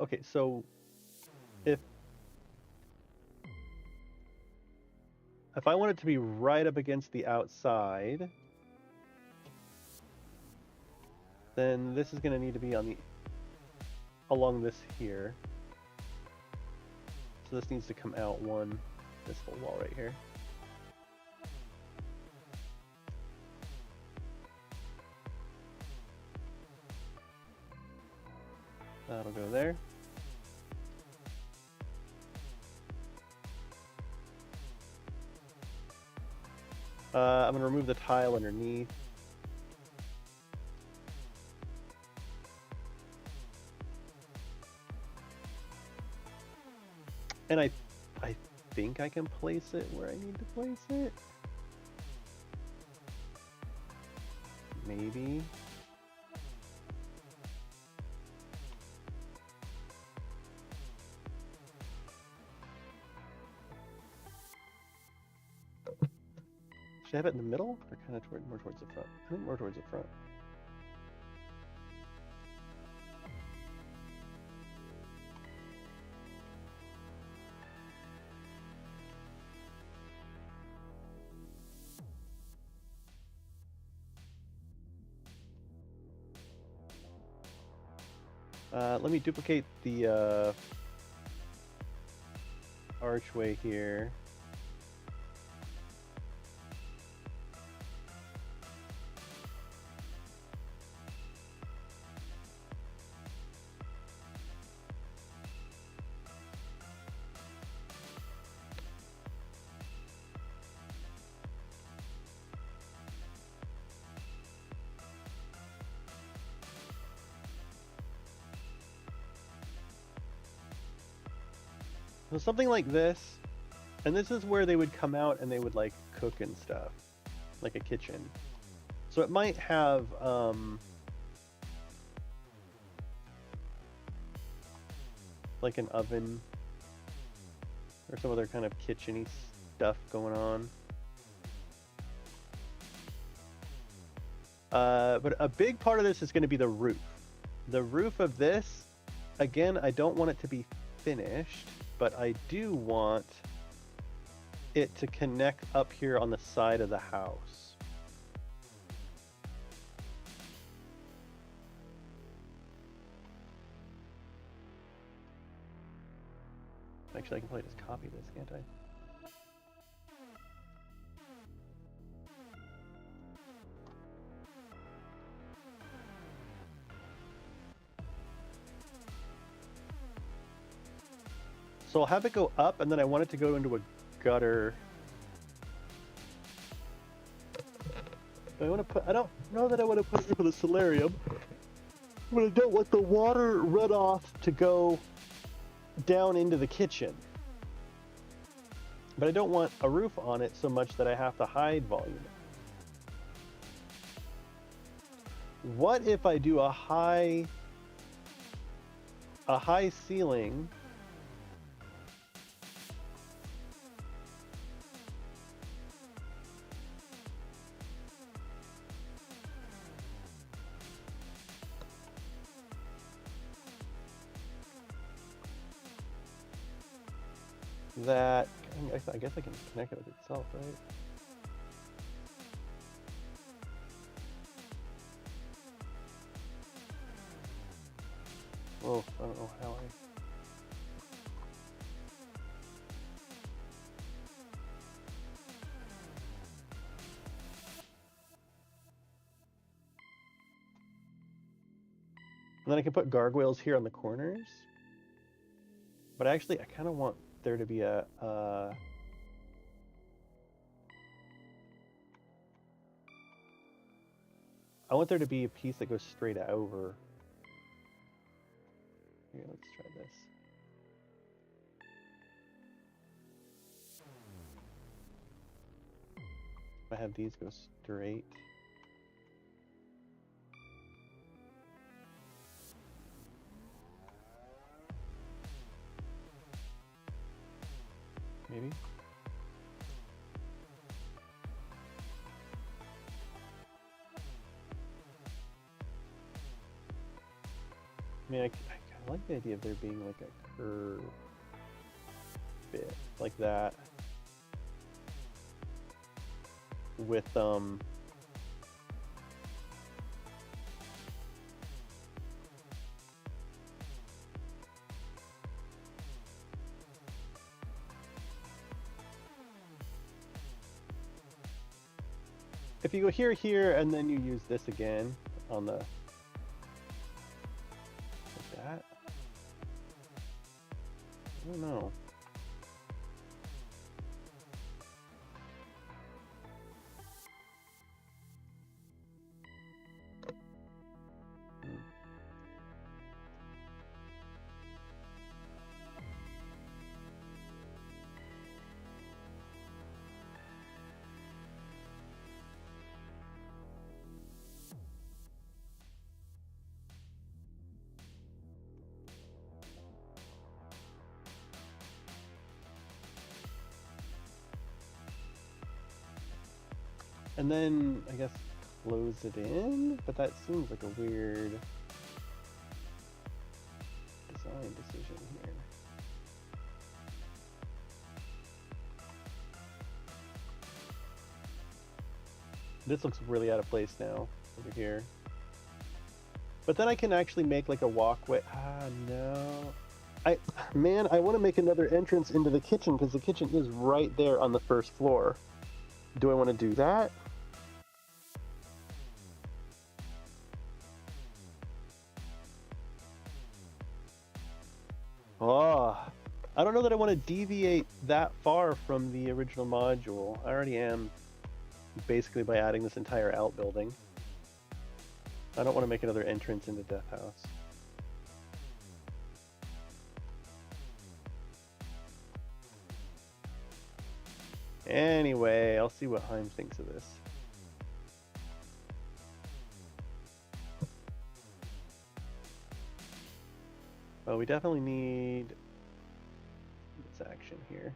Okay, so if I want it to be right up against the outside, then this is going to need to be on the along this here. So this needs to come out this whole wall right here. That'll go there. I'm going to remove the tile underneath. And I think I can place it where I need to place it. Maybe. Should I have it in the middle or kind of more towards the front? I think more towards the front. Let me duplicate the archway here. So something like this, and this is where they would come out and they would like cook and stuff, like a kitchen. So it might have like an oven or some other kind of kitchen-y stuff going on. But a big part of this is going to be the roof. The roof of this, again, I don't want it to be finished, but I do want it to connect up here on the side of the house. Actually, I can probably just copy this, can't I? So I'll have it go up, and then I want it to go into a gutter. I don't know that I want to put it for the solarium, but I don't want the water runoff to go down into the kitchen. But I don't want a roof on it so much that I have to hide volume. What if I do a high ceiling that, I guess I can connect it with itself, right? Oh, I don't know how And then I can put gargoyles here on the corners. But actually, I kind of want there to be a... I want there to be a piece that goes straight over. Here, let's try this. If I have these go straight. Maybe? I mean, I kind of like the idea of there being like a curve bit like that with if you go here, and then you use this again on the, like that. I don't know. And then, I guess, close it in, but that seems like a weird design decision here. This looks really out of place now, over here. But then I can actually make like a walkway. No. Man, I want to make another entrance into the kitchen because the kitchen is right there on the first floor. Do I want to do that? Oh, I don't know that I want to deviate that far from the original module. I already am, basically, by adding this entire outbuilding. I don't want to make another entrance into Death House. Anyway, I'll see what Heim thinks of this. Well, we definitely need this action here.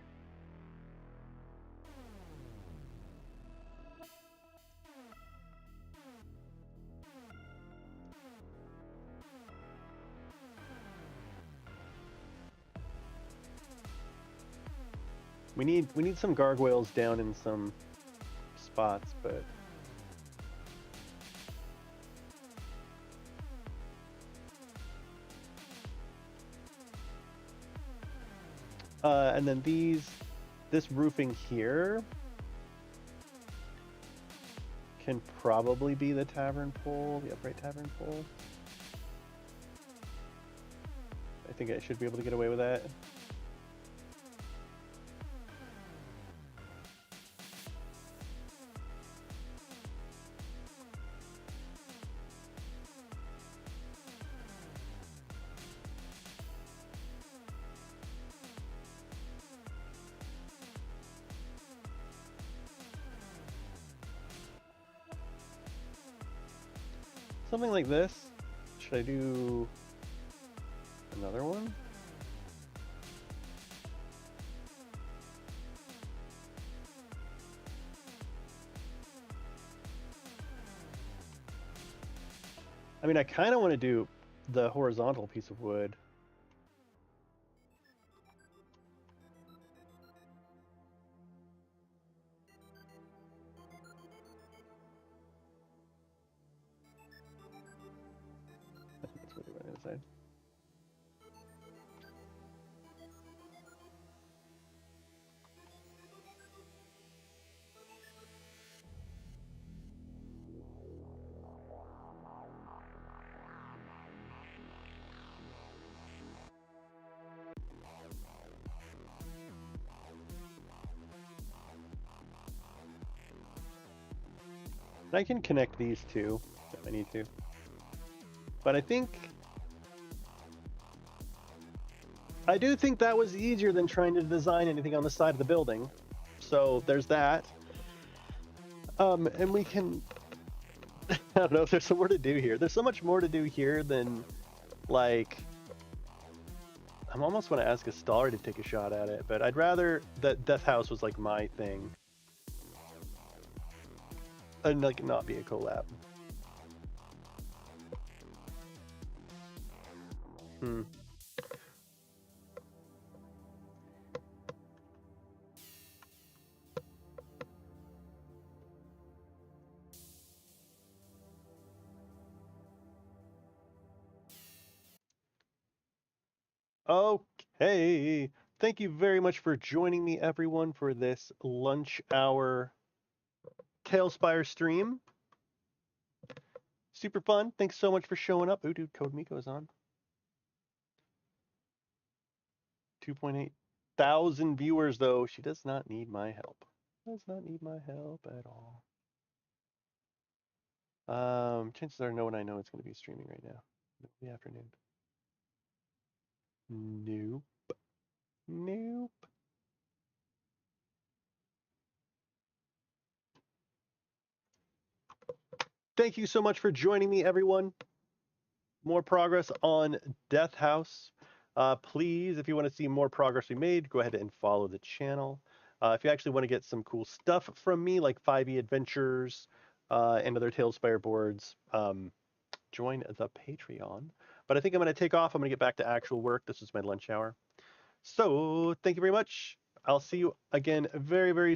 We need some gargoyles down in some spots, but and then this roofing here can probably be the tavern pole, the upright tavern pole. I think I should be able to get away with that. Something like this. Should I do another one? I mean, I kind of want to do the horizontal piece of wood. That's what we're going to decide. I can connect these two if I need to. But I do think that was easier than trying to design anything on the side of the building. So there's that. And we can, I don't know if there's some more to do here. There's so much more to do here than, like, I almost want to ask a staller to take a shot at it, but I'd rather that Death House was like my thing. And like not be a collab. Okay. Thank you very much for joining me, everyone, for this lunch hour Talespire stream. Super fun. Thanks so much for showing up. Ooh, dude, Code Miko is on. 2.8 thousand viewers, though. She does not need my help. Does not need my help at all. Chances are no one I know is going to be streaming right now. In the afternoon. Nope. Nope. Thank you so much for joining me, everyone. More progress on Death House. Please, if you want to see more progress we made, go ahead and follow the channel. If you actually want to get some cool stuff from me, like 5e Adventures and other Talespire boards, join the Patreon. But I think I'm going to take off. I'm going to get back to actual work. This is my lunch hour. So thank you very much. I'll see you again very, very soon.